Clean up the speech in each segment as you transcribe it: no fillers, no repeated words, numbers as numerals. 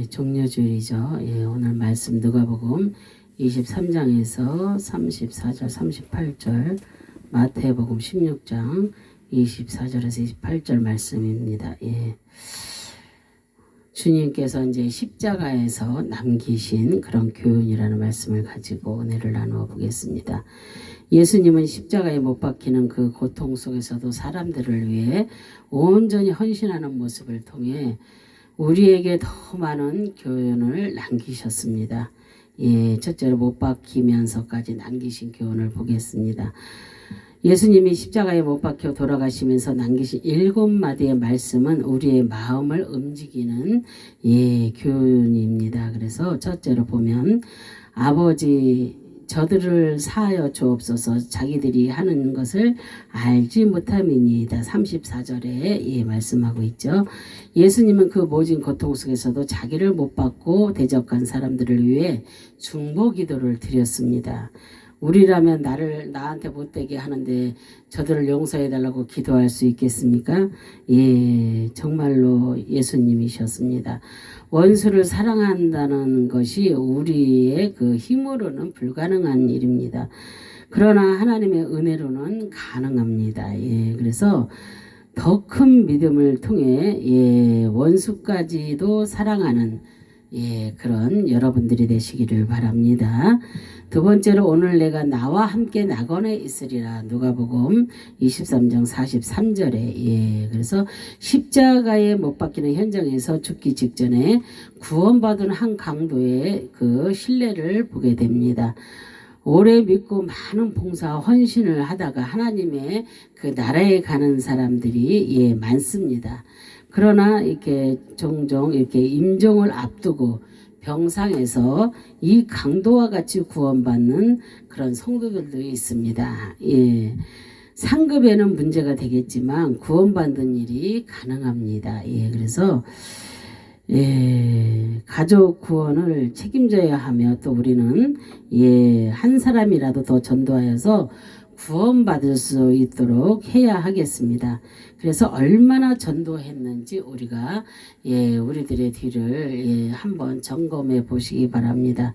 종려주일이죠. 오늘 말씀 누가복음 23장에서 34절, 38절, 마태복음 16장 24절에서 28절 말씀입니다. 주님께서 이제 십자가에서 남기신 그런 교훈이라는 말씀을 가지고 은혜를 나누어 보겠습니다. 예수님은 십자가에 못 박히는 그 고통 속에서도 사람들을 위해 온전히 헌신하는 모습을 통해 우리에게 더 많은 교훈을 남기셨습니다. 첫째로 못 박히면서까지 남기신 교훈을 보겠습니다. 예수님이 십자가에 못 박혀 돌아가시면서 남기신 7마디의 말씀은 우리의 마음을 움직이는 교훈입니다. 그래서 첫째로 보면 아버지 저들을 사하여 주옵소서 자기들이 하는 것을 알지 못함이니이다. 34절에 말씀하고 있죠. 예수님은 그 모진 고통 속에서도 자기를 못 받고 대적한 사람들을 위해 중보 기도를 드렸습니다. 우리라면 나한테 못되게 하는데 저들을 용서해달라고 기도할 수 있겠습니까? 정말로 예수님이셨습니다. 원수를 사랑한다는 것이 우리의 그 힘으로는 불가능한 일입니다. 그러나 하나님의 은혜로는 가능합니다. 그래서 더 큰 믿음을 통해 원수까지도 사랑하는 그런 여러분들이 되시기를 바랍니다. 두 번째로 오늘 내가 나와 함께 낙원에 있으리라. 누가복음 23장 43절에 그래서 십자가에 못 박히는 현장에서 죽기 직전에 구원받은 한 강도의 그 신뢰를 보게 됩니다. 오래 믿고 많은 봉사와 헌신을 하다가 하나님의 그 나라에 가는 사람들이 많습니다. 그러나 이렇게 종종 이렇게 임종을 앞두고 병상에서 이 강도와 같이 구원받는 그런 성도들도 있습니다. 상급에는 문제가 되겠지만 구원받는 일이 가능합니다. 그래서 가족 구원을 책임져야 하며 또 우리는 한 사람이라도 더 전도하여서 구원받을 수 있도록 해야 하겠습니다. 그래서 얼마나 전도했는지 우리가 우리들의 뒤를 한번 점검해 보시기 바랍니다.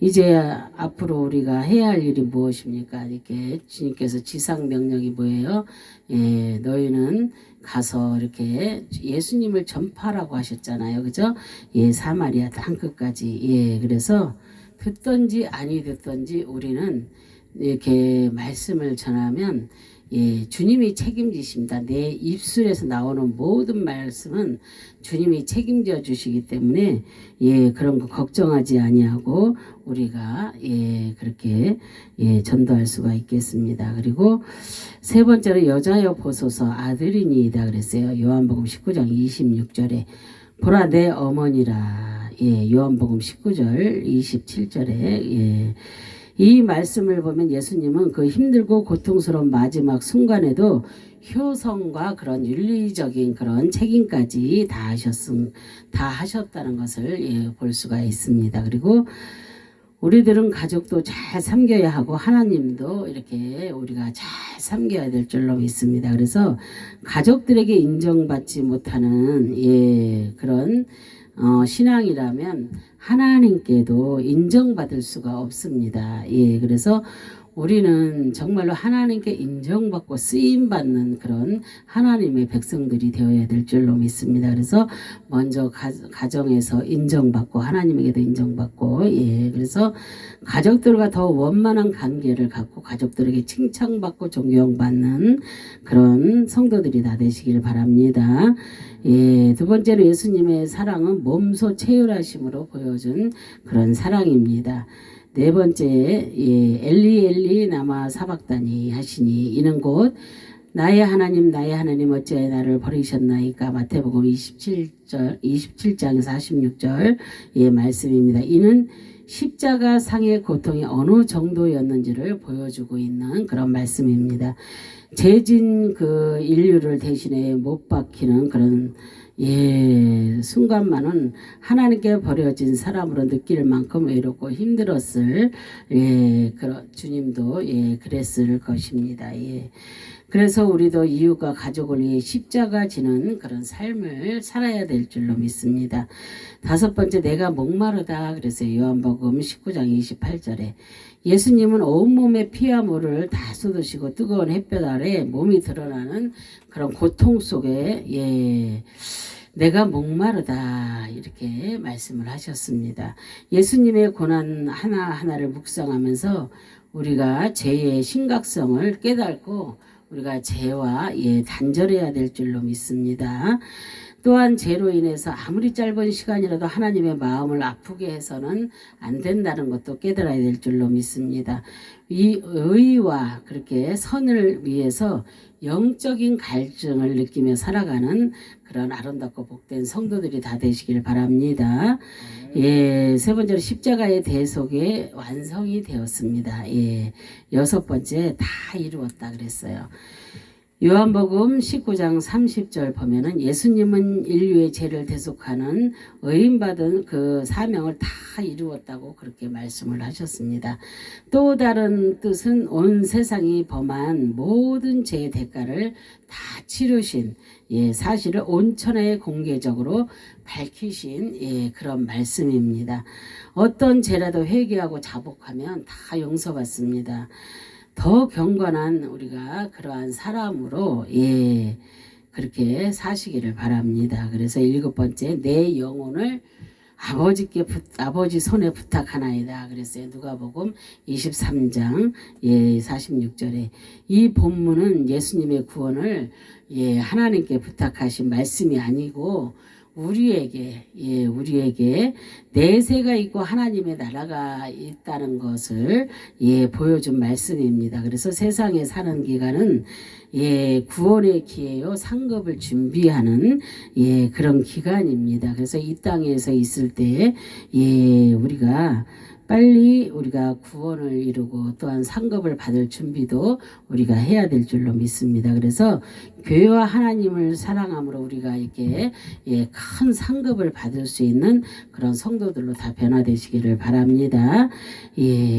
이제 앞으로 우리가 해야 할 일이 무엇입니까? 이렇게 주님께서 지상 명령이 뭐예요? 너희는 가서 이렇게 예수님을 전파하라고 하셨잖아요. 그죠? 사마리아 땅끝까지. 그래서 듣든지 아니 듣든지 우리는 이렇게 말씀을 전하면 주님이 책임지십니다. 내 입술에서 나오는 모든 말씀은 주님이 책임져 주시기 때문에 그런 거 걱정하지 아니하고 우리가 그렇게 전도할 수가 있겠습니다. 그리고 세 번째로 여자여 보소서 아들이니이다 그랬어요. 요한복음 19장 26절에 보라 내 어머니라. 요한복음 19절 27절에 이 말씀을 보면 예수님은 그 힘들고 고통스러운 마지막 순간에도 효성과 그런 윤리적인 그런 책임까지 다 하셨다는 것을 볼 수가 있습니다. 그리고 우리들은 가족도 잘 섬겨야 하고 하나님도 이렇게 우리가 잘 섬겨야 될 줄로 믿습니다. 그래서 가족들에게 인정받지 못하는 그런 신앙이라면 하나님께도 인정받을 수가 없습니다. 그래서 우리는 정말로 하나님께 인정받고 쓰임받는 그런 하나님의 백성들이 되어야 될 줄로 믿습니다. 그래서 먼저 가정에서 인정받고 하나님에게도 인정받고 그래서 가족들과 더 원만한 관계를 갖고 가족들에게 칭찬받고 존경받는 그런 성도들이 다 되시길 바랍니다. 두 번째로 예수님의 사랑은 몸소 체휼하심으로 보여준 그런 사랑입니다. 네 번째 엘리 엘리 나마 사박다니 하시니 이는 곧 나의 하나님 어찌하여 나를 버리셨나이까. 마태복음 27장 46절 말씀입니다. 이는 십자가 상의 고통이 어느 정도였는지를 보여주고 있는 그런 말씀입니다. 죄진 그 인류를 대신에 못 박히는 그런 순간만은 하나님께 버려진 사람으로 느낄 만큼 외롭고 힘들었을 그런 주님도 그랬을 것입니다. 그래서 우리도 이웃과 가족을 위해 십자가 지는 그런 삶을 살아야 될 줄로 믿습니다. 다섯 번째, 내가 목마르다. 그래서 요한복음 19장 28절에 예수님은 온몸에 피와 물을 다 쏟으시고 뜨거운 햇볕 아래 몸이 드러나는 그런 고통 속에 내가 목마르다 이렇게 말씀을 하셨습니다. 예수님의 고난 하나하나를 묵상하면서 우리가 죄의 심각성을 깨닫고 우리가 죄와 단절해야 될 줄로 믿습니다. 또한 죄로 인해서 아무리 짧은 시간이라도 하나님의 마음을 아프게 해서는 안 된다는 것도 깨달아야 될 줄로 믿습니다. 이 의와 그렇게 선을 위해서 영적인 갈증을 느끼며 살아가는 그런 아름답고 복된 성도들이 다 되시길 바랍니다. 세 번째로 십자가의 대속의 완성이 되었습니다. 여섯 번째, 다 이루었다 그랬어요. 요한복음 19장 30절 보면은 예수님은 인류의 죄를 대속하는 의인받은 그 사명을 다 이루었다고 그렇게 말씀을 하셨습니다. 또 다른 뜻은 온 세상이 범한 모든 죄의 대가를 다 치르신 사실을 온천하에 공개적으로 밝히신 그런 말씀입니다. 어떤 죄라도 회개하고 자복하면 다 용서받습니다. 더 경건한 우리가 그러한 사람으로 그렇게 사시기를 바랍니다. 그래서 일곱 번째, 내 영혼을 아버지 손에 부탁하나이다 그랬어요. 누가복음 23장 46절에 이 본문은 예수님의 구원을 하나님께 부탁하신 말씀이 아니고 우리에게 내세가 있고 하나님의 나라가 있다는 것을 보여준 말씀입니다. 그래서 세상에 사는 기간은 구원의 기회요 상급을 준비하는 그런 기간입니다. 그래서 이 땅에서 있을 때 우리가 빨리 우리가 구원을 이루고 또한 상급을 받을 준비도 우리가 해야 될 줄로 믿습니다. 그래서 교회와 하나님을 사랑함으로 우리가 이렇게 큰 상급을 받을 수 있는 그런 성도들로 다 변화되시기를 바랍니다.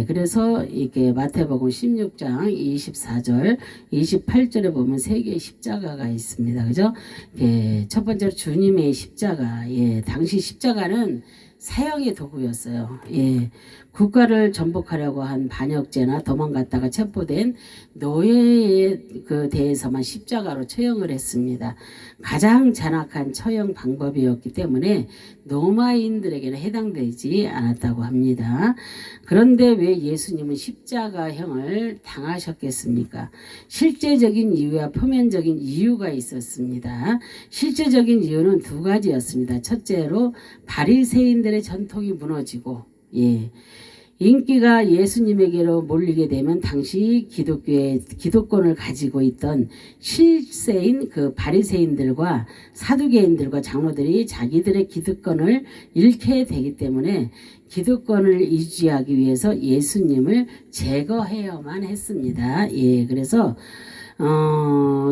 그래서 이렇게 마태복음 16장 24절 28절에 보면 세 개의 십자가가 있습니다. 그죠? 첫 번째로 주님의 십자가. 당시 십자가는 사형의 도구였어요. 국가를 전복하려고 한 반역죄나 도망갔다가 체포된 노예에 대해서만 십자가로 처형을 했습니다. 가장 잔악한 처형 방법이었기 때문에 로마인들에게는 해당되지 않았다고 합니다. 그런데 왜 예수님은 십자가형을 당하셨겠습니까? 실제적인 이유와 표면적인 이유가 있었습니다. 실제적인 이유는 두 가지였습니다. 첫째로 바리새인들의 전통이 무너지고 인기가 예수님에게로 몰리게 되면 당시 기독권을 가지고 있던 실세인 그 바리새인들과 사두개인들과 장로들이 자기들의 기득권을 잃게 되기 때문에 기득권을 유지하기 위해서 예수님을 제거해야만 했습니다. 그래서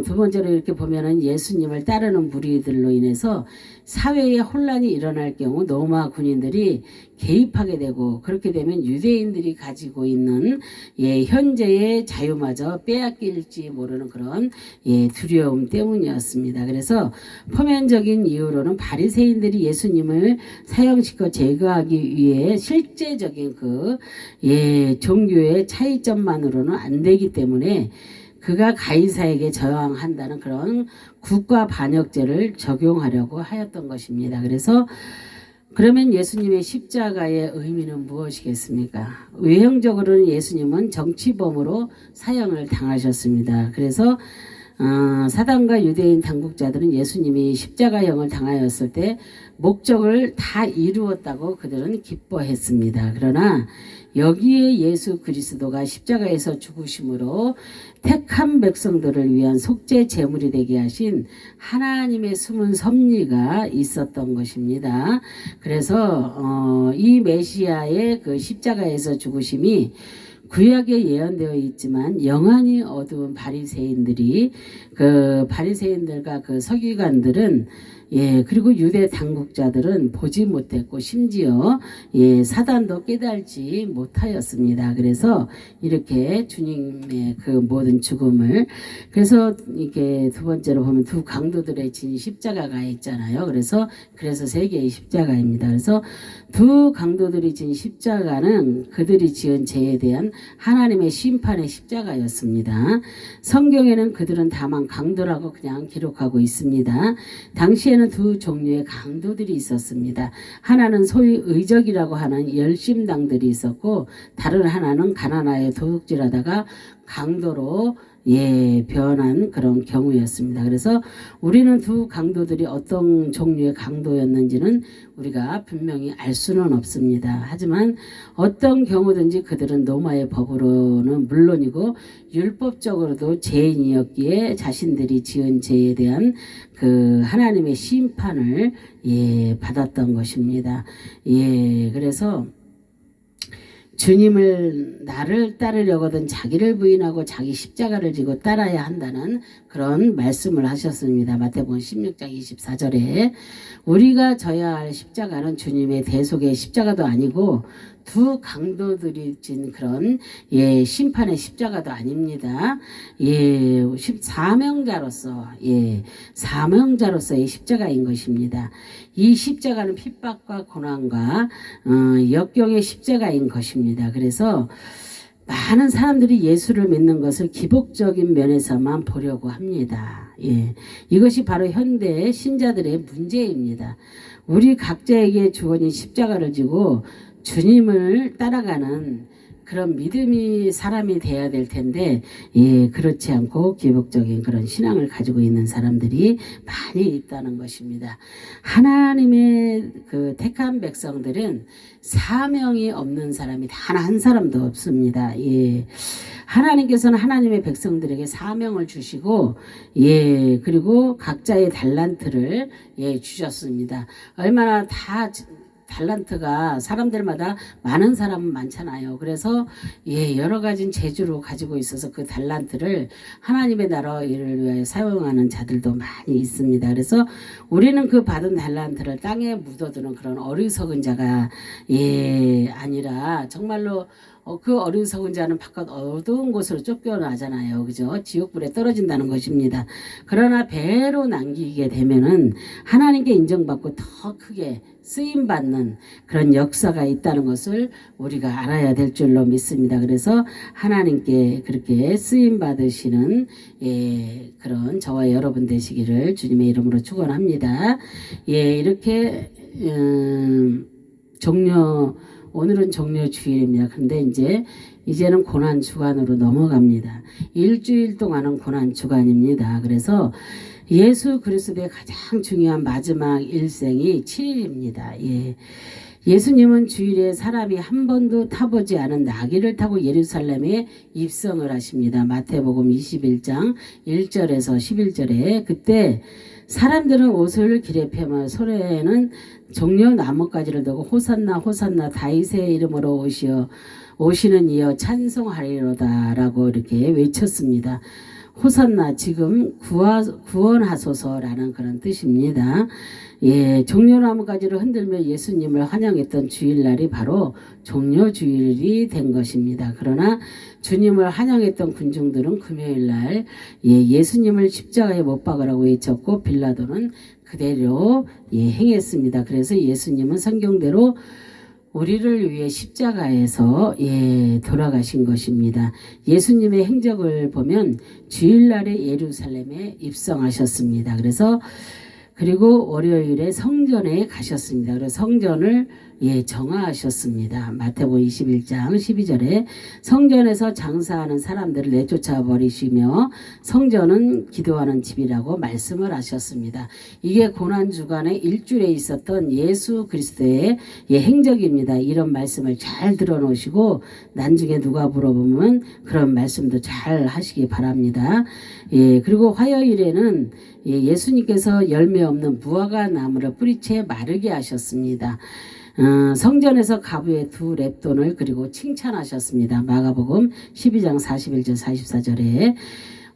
두 번째로 이렇게 보면은 예수님을 따르는 무리들로 인해서 사회에 혼란이 일어날 경우 로마 군인들이 개입하게 되고 그렇게 되면 유대인들이 가지고 있는 현재의 자유마저 빼앗길지 모르는 그런 두려움 때문이었습니다. 그래서 표면적인 이유로는 바리새인들이 예수님을 사형시켜 제거하기 위해 실제적인 종교의 차이점만으로는 안 되기 때문에 그가 가이사에게 저항한다는 그런 국가 반역죄를 적용하려고 하였던 것입니다. 그래서 그러면 예수님의 십자가의 의미는 무엇이겠습니까? 외형적으로는 예수님은 정치범으로 사형을 당하셨습니다. 그래서 사단과 유대인 당국자들은 예수님이 십자가형을 당하였을 때 목적을 다 이루었다고 그들은 기뻐했습니다. 그러나 여기에 예수 그리스도가 십자가에서 죽으심으로 택한 백성들을 위한 속죄 제물이 되게 하신 하나님의 숨은 섭리가 있었던 것입니다. 그래서 이 메시아의 그 십자가에서 죽으심이 구약에 예언되어 있지만 영안이 어두운 바리새인들과 그 서기관들은 예, 그리고 유대 당국자들은 보지 못했고 심지어 예, 사단도 깨달지 못하였습니다. 그래서 이렇게 주님의 그 모든 죽음을 그래서 이게 두 번째로 보면 두 강도들의 진 십자가가 있잖아요. 그래서 세 개의 십자가입니다. 그래서 두 강도들이 진 십자가는 그들이 지은 죄에 대한 하나님의 심판의 십자가였습니다. 성경에는 그들은 다만 강도라고 그냥 기록하고 있습니다. 당시에는 두 종류의 강도들이 있었습니다. 하나는 소위 의적이라고 하는 열심당들이 있었고 다른 하나는 가난하여 도둑질하다가 강도로 예, 변한 그런 경우였습니다. 그래서 우리는 두 강도들이 어떤 종류의 강도였는지는 우리가 분명히 알 수는 없습니다. 하지만 어떤 경우든지 그들은 로마의 법으로는 물론이고 율법적으로도 죄인이었기에 자신들이 지은 죄에 대한 그 하나님의 심판을 예, 받았던 것입니다. 예, 그래서 주님을 나를 따르려거든 자기를 부인하고 자기 십자가를 지고 따라야 한다는 그런 말씀을 하셨습니다. 마태복음 16장 24절에 우리가 져야 할 십자가는 주님의 대속의 십자가도 아니고 두 강도들이 진 그런 예, 심판의 십자가도 아닙니다. 예, 사명자로서의 십자가인 것입니다. 이 십자가는 핍박과 고난과 역경의 십자가인 것입니다. 그래서 많은 사람들이 예수를 믿는 것을 기복적인 면에서만 보려고 합니다. 예, 이것이 바로 현대 신자들의 문제입니다. 우리 각자에게 주어진 십자가를 지고 주님을 따라가는 그런 믿음이 사람이 돼야 될 텐데 예, 그렇지 않고 기복적인 그런 신앙을 가지고 있는 사람들이 많이 있다는 것입니다. 하나님의 그 택한 백성들은 사명이 없는 사람이 단 한 사람도 없습니다. 예. 하나님께서는 하나님의 백성들에게 사명을 주시고 예, 그리고 각자의 달란트를 예, 주셨습니다. 얼마나 다 달란트가 사람들마다 많은 사람은 많잖아요. 그래서 예, 여러 가지 재주로 가지고 있어서 그 달란트를 하나님의 나라 일을 위하여 사용하는 자들도 많이 있습니다. 그래서 우리는 그 받은 달란트를 땅에 묻어두는 그런 어리석은 자가 예, 아니라 정말로 그 어리석은 자는 바깥 어두운 곳으로 쫓겨나잖아요. 그죠? 지옥불에 떨어진다는 것입니다. 그러나 배로 남기게 되면은 하나님께 인정받고 더 크게 쓰임받는 그런 역사가 있다는 것을 우리가 알아야 될 줄로 믿습니다. 그래서 하나님께 그렇게 쓰임받으시는 예, 그런 저와 여러분 되시기를 주님의 이름으로 축원합니다. 예, 이렇게 오늘은 종료 주일입니다. 근데 이제는 고난 주간으로 넘어갑니다. 일주일 동안은 고난 주간입니다. 그래서 예수 그리스도의 가장 중요한 마지막 일생이 7일입니다. 예. 예수님은 주일에 사람이 한 번도 타보지 않은 나귀를 타고 예루살렘에 입성을 하십니다. 마태복음 21장 1절에서 11절에 그때 사람들은 옷을 길에 펴며 손에는 종려 나뭇가지를 두고 호산나 호산나 다윗의 이름으로 오시는 이여 찬송하리로다 라고 이렇게 외쳤습니다. 호산나 지금 구원하소서라는 그런 뜻입니다. 예, 종려나무가지를 흔들며 예수님을 환영했던 주일날이 바로 종려주일이 된 것입니다. 그러나 주님을 환영했던 군중들은 금요일날 예수님을 십자가에 못 박으라고 외쳤고 빌라도는 그대로 행했습니다. 그래서 예수님은 성경대로 우리를 위해 십자가에서 돌아가신 것입니다. 예수님의 행적을 보면 주일날에 예루살렘에 입성하셨습니다. 그리고 월요일에 성전에 가셨습니다. 그래서 성전을 정화하셨습니다. 마태복음 21장 12절에 성전에서 장사하는 사람들을 내쫓아 버리시며 성전은 기도하는 집이라고 말씀을 하셨습니다. 이게 고난주간의 일주일에 있었던 예수 그리스도의 행적입니다. 이런 말씀을 잘 들어놓으시고 나중에 누가 물어보면 그런 말씀도 잘 하시기 바랍니다. 그리고 화요일에는 예수님께서 열매 없는 무화과 나무를 뿌리채 마르게 하셨습니다. 성전에서 가부의 두 랩돈을 그리고 칭찬하셨습니다. 마가복음 12장 41절 44절에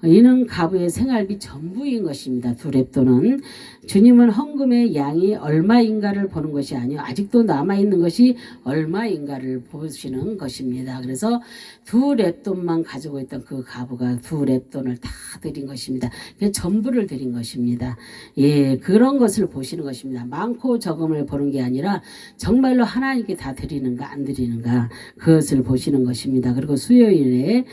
이는 가부의 생활비 전부인 것입니다. 두 랩돈은 주님은 헌금의 양이 얼마인가를 보는 것이 아니요 아직도 남아있는 것이 얼마인가를 보시는 것입니다. 그래서 2렙돈만 가지고 있던 그 과부가 2렙돈을 다 드린 것입니다. 전부를 드린 것입니다. 예, 그런 것을 보시는 것입니다. 많고 적음을 보는 게 아니라 정말로 하나님께 다 드리는가 안 드리는가 그것을 보시는 것입니다. 그리고 수요일에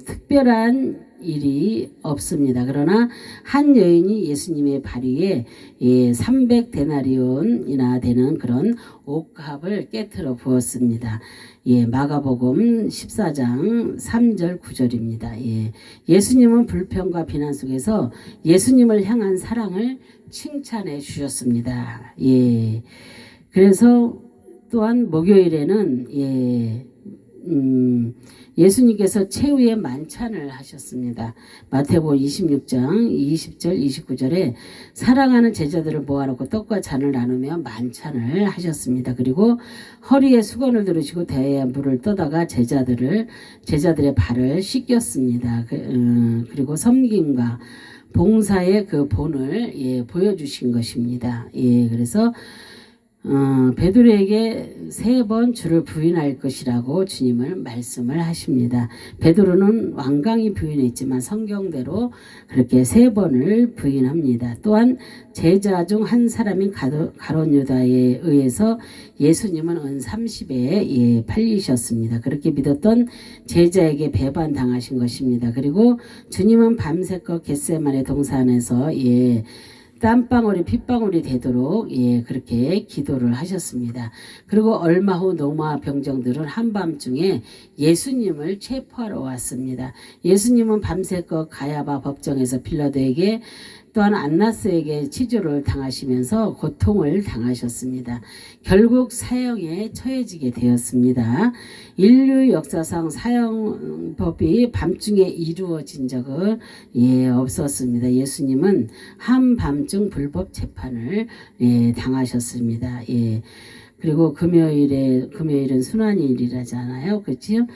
특별한 일이 없습니다. 그러나 한 여인이 예수님의 발위에 300데나리온이나 되는 그런 옥합을 깨트려 부었습니다. 마가복음 14장 3절 9절입니다. 예수님은 불평과 비난 속에서 예수님을 향한 사랑을 칭찬해 주셨습니다. 그래서 또한 목요일에는 예수님께서 최후의 만찬을 하셨습니다. 마태복음 26장 20절 29절에 사랑하는 제자들을 모아놓고 떡과 잔을 나누며 만찬을 하셨습니다. 그리고 허리에 수건을 두르시고 대야에 물을 떠다가 제자들의 발을 씻겼습니다. 그리고 섬김과 봉사의 그 본을 보여주신 것입니다. 그래서 베드로에게 3번 주를 부인할 것이라고 주님을 말씀을 하십니다. 베드로는 완강히 부인했지만 성경대로 그렇게 3번을 부인합니다. 또한 제자 중 한 사람인 가룟 유다에 의해서 예수님은 은 30에 팔리셨습니다. 그렇게 믿었던 제자에게 배반당하신 것입니다. 그리고 주님은 밤새껏 겟세마네 동산에서 땀방울이 핏방울이 되도록 그렇게 기도를 하셨습니다. 그리고 얼마 후 로마 병정들은 한밤중에 예수님을 체포하러 왔습니다. 예수님은 밤새껏 가야바 법정에서 빌라도에게 또한 안나스에게 치조를 당하시면서 고통을 당하셨습니다. 결국 사형에 처해지게 되었습니다. 인류 역사상 사형법이 밤중에 이루어진 적은 없었습니다. 예수님은 한밤중 불법 재판을 당하셨습니다. 그리고 금요일은 순환일이라잖아요. 그렇죠?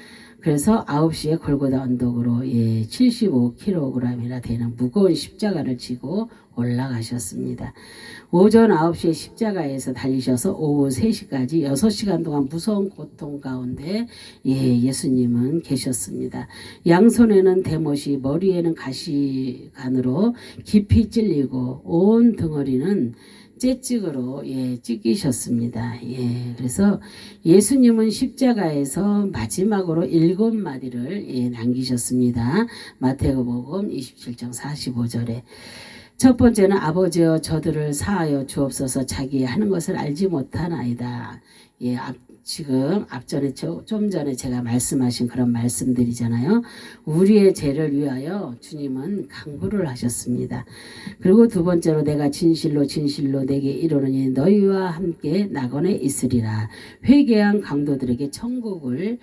그래서 9시에 골고다 언덕으로 75kg이나 되는 무거운 십자가를 지고 올라가셨습니다. 오전 9시에 십자가에서 달리셔서 오후 3시까지 6시간 동안 무서운 고통 가운데 예수님은 계셨습니다. 양손에는 대못이 머리에는 가시관으로 깊이 찔리고 온 덩어리는 째찍으로 찢기셨습니다. 그래서 예수님은 십자가에서 마지막으로 7마디를 남기셨습니다. 마태복음 27장 45절에 첫 번째는 아버지여 저들을 사하여 주옵소서 자기 하는 것을 알지 못하나이다. 지금 좀 전에 제가 말씀하신 그런 말씀들이잖아요. 우리의 죄를 위하여 주님은 강구를 하셨습니다. 그리고 두 번째로 내가 진실로 내게 이르노니 너희와 함께 낙원에 있으리라. 회개한 강도들에게 천국을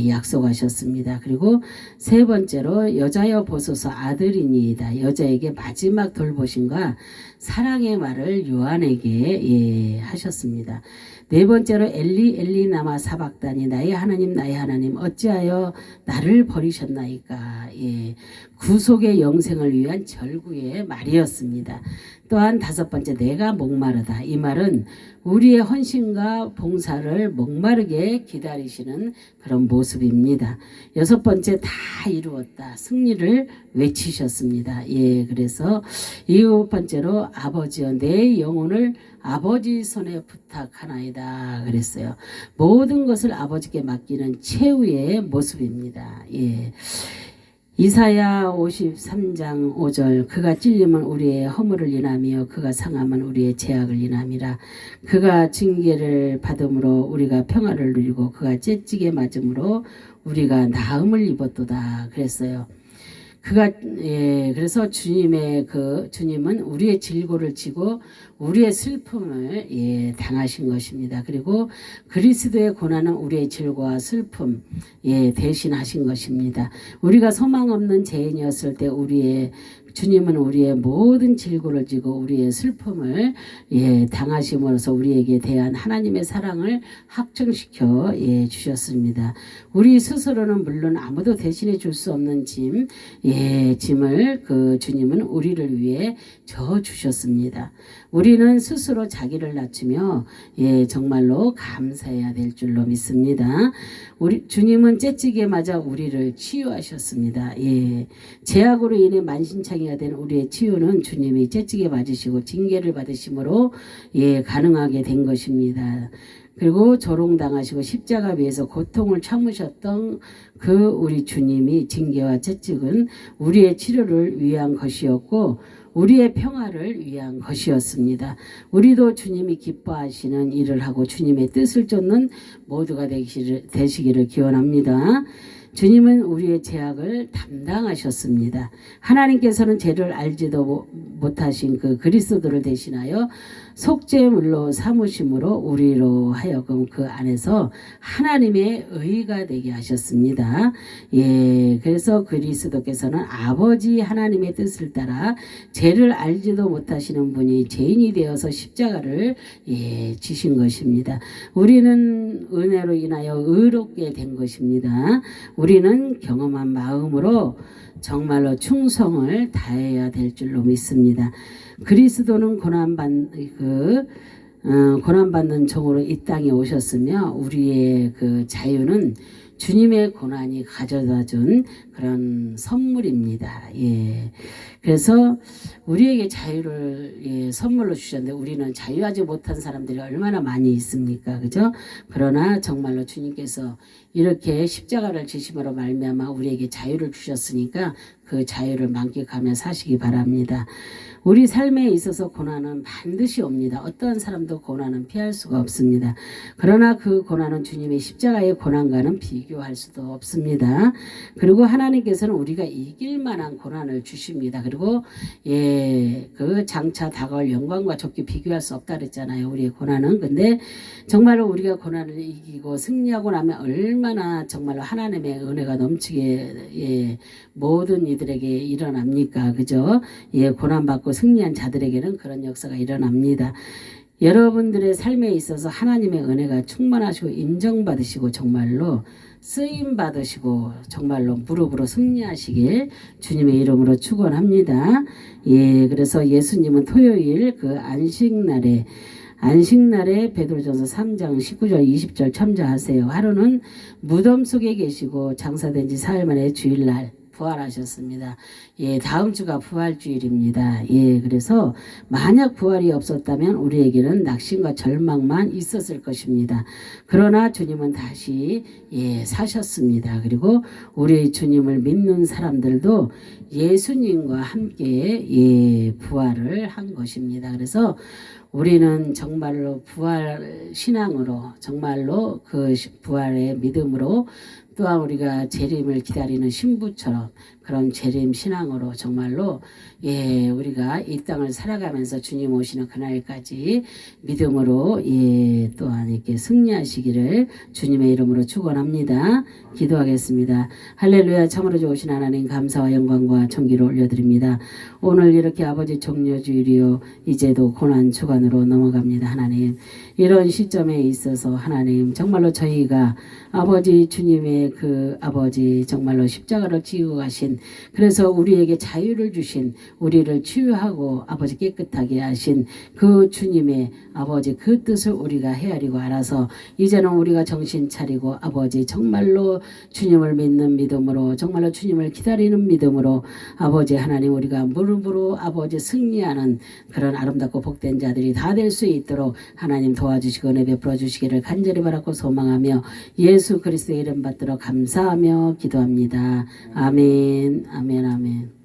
약속하셨습니다. 그리고 세 번째로 여자여 보소서 아들이니이다. 여자에게 마지막 돌보심과 사랑의 말을 요한에게 하셨습니다. 네 번째로 엘리 엘리 나마 사박다니 나의 하나님 어찌하여 나를 버리셨나이까. 구속의 영생을 위한 절구의 말이었습니다. 또한 다섯 번째 내가 목마르다. 이 말은 우리의 헌신과 봉사를 목마르게 기다리시는 그런 모습입니다. 여섯 번째 다 이루었다. 승리를 외치셨습니다. 그래서 일곱 번째로 아버지여 내 영혼을 아버지 손에 부탁하나이다 그랬어요. 모든 것을 아버지께 맡기는 최후의 모습입니다. 이사야 53장 5절 그가 찔림은 우리의 허물을 인하며 그가 상함은 우리의 죄악을 인함이라. 그가 징계를 받음으로 우리가 평화를 누리고 그가 째찌게 맞음으로 우리가 나음을 입었도다 그랬어요. 그래서 주님은 우리의 질고를 지고 우리의 슬픔을 당하신 것입니다. 그리고 그리스도의 고난은 우리의 질고와 슬픔 대신하신 것입니다. 우리가 소망 없는 죄인이었을 때 우리의 주님은 우리의 모든 질고를 지고 우리의 슬픔을 당하심으로써 우리에게 대한 하나님의 사랑을 확증시켜 주셨습니다. 우리 스스로는 물론 아무도 대신해 줄 수 없는 짐을 그 주님은 우리를 위해 져 주셨습니다. 우리는 스스로 자기를 낮추며 정말로 감사해야 될 줄로 믿습니다. 우리 주님은 째찌게 맞아 우리를 치유하셨습니다. 죄악으로 인해 만신창이가 된 우리의 치유는 주님이 째찌게 맞으시고 징계를 받으심으로 가능하게 된 것입니다. 그리고 조롱당하시고 십자가 위에서 고통을 참으셨던 그 우리 주님이 징계와 채찍은 우리의 치료를 위한 것이었고 우리의 평화를 위한 것이었습니다. 우리도 주님이 기뻐하시는 일을 하고 주님의 뜻을 쫓는 모두가 되시기를 기원합니다. 주님은 우리의 죄악을 담당하셨습니다. 하나님께서는 죄를 알지도 못하신 그 그리스도를 대신하여 속죄물로 삼으심으로 우리로 하여금 그 안에서 하나님의 의가 되게 하셨습니다. 그래서 그리스도께서는 아버지 하나님의 뜻을 따라 죄를 알지도 못하시는 분이 죄인이 되어서 십자가를 지신 것입니다. 우리는 은혜로 인하여 의롭게 된 것입니다. 우리는 경험한 마음으로 정말로 충성을 다해야 될 줄로 믿습니다. 그리스도는 고난받는 종으로 이 땅에 오셨으며 우리의 그 자유는 주님의 고난이 가져다 준 그런 선물입니다. 그래서 우리에게 자유를 선물로 주셨는데 우리는 자유하지 못한 사람들이 얼마나 많이 있습니까? 그죠? 그러나 정말로 주님께서 이렇게 십자가를 지심으로 말미암아 우리에게 자유를 주셨으니까 그 자유를 만끽하며 사시기 바랍니다. 우리 삶에 있어서 고난은 반드시 옵니다. 어떠한 사람도 고난은 피할 수가 없습니다. 그러나 그 고난은 주님의 십자가의 고난과는 비교할 수도 없습니다. 그리고 하나님께서는 우리가 이길 만한 고난을 주십니다. 그리고 그 장차 다가올 영광과 좋게 비교할 수 없다 그랬잖아요. 우리의 고난은. 근데 정말로 우리가 고난을 이기고 승리하고 나면 얼마나 정말로 하나님의 은혜가 넘치게 모든 이들에게 일어납니까? 그죠? 고난받고 승리한 자들에게는 그런 역사가 일어납니다. 여러분들의 삶에 있어서 하나님의 은혜가 충만하시고 인정받으시고 정말로 쓰임받으시고 정말로 무릎으로 승리하시길 주님의 이름으로 축원합니다. 그래서 예수님은 토요일 그 안식날에 베드로전서 3장 19절 20절 첨자하세요. 하루는 무덤 속에 계시고 장사된 지 사흘 만에 주일날 부활하셨습니다. 다음 주가 부활주일입니다. 그래서 만약 부활이 없었다면 우리에게는 낙심과 절망만 있었을 것입니다. 그러나 주님은 다시 사셨습니다. 그리고 우리 주님을 믿는 사람들도 예수님과 함께 부활을 한 것입니다. 그래서 우리는 정말로 부활 신앙으로 정말로 그 부활의 믿음으로 또한 우리가 재림을 기다리는 신부처럼 그런 재림 신앙으로 정말로 우리가 이 땅을 살아가면서 주님 오시는 그날까지 믿음으로 또한 이렇게 승리하시기를 주님의 이름으로 축원합니다. 기도하겠습니다. 할렐루야. 참으로 좋으신 하나님 감사와 영광과 존귀를 올려드립니다. 오늘 이렇게 아버지 종려주일이요 이제도 고난 주간으로 넘어갑니다. 하나님 이런 시점에 있어서 하나님 정말로 저희가 아버지 주님의 그 아버지 정말로 십자가를 지고 가신 그래서 우리에게 자유를 주신 우리를 치유하고 아버지 깨끗하게 하신 그 주님의 아버지 그 뜻을 우리가 헤아리고 알아서 이제는 우리가 정신 차리고 아버지 정말로 주님을 믿는 믿음으로 정말로 주님을 기다리는 믿음으로 아버지 하나님 우리가 무릎으로 아버지 승리하는 그런 아름답고 복된 자들이 다 될 수 있도록 하나님 도와주시고 은혜 베풀어 주시기를 간절히 바라고 소망하며 예수 그리스도의 이름 받들어 감사하며 기도합니다. 아멘 아멘 아멘.